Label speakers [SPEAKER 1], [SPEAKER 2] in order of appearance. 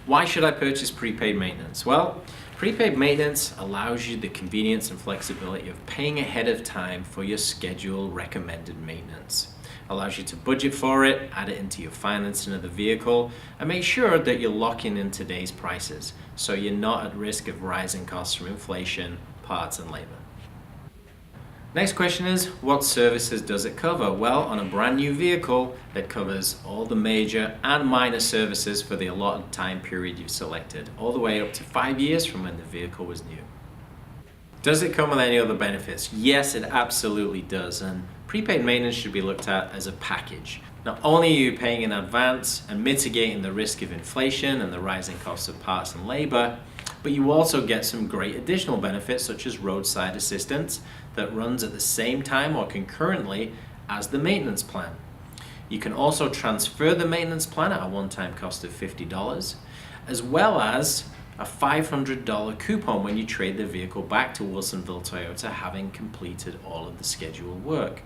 [SPEAKER 1] Why should I purchase prepaid maintenance? Well, prepaid maintenance allows you the convenience and flexibility of paying ahead of time for your scheduled recommended maintenance. Allows you to budget for it, add it into your financing of the vehicle, and make sure that you're locking in today's prices so you're not at risk of rising costs from inflation, parts, and labor. Next question is, what services does it cover? Well, on a brand new vehicle, it covers all the major and minor services for the allotted time period you've selected, all the way up to 5 years from when the vehicle was new. Does it come with any other benefits? Yes, it absolutely does, and prepaid maintenance should be looked at as a package. Not only are you paying in advance and mitigating the risk of inflation and the rising costs of parts and labor, but you also get some great additional benefits such as roadside assistance that runs at the same time or concurrently as the maintenance plan. You can also transfer the maintenance plan at a one-time cost of $50, as well as a $500 coupon when you trade the vehicle back to Wilsonville Toyota having completed all of the scheduled work.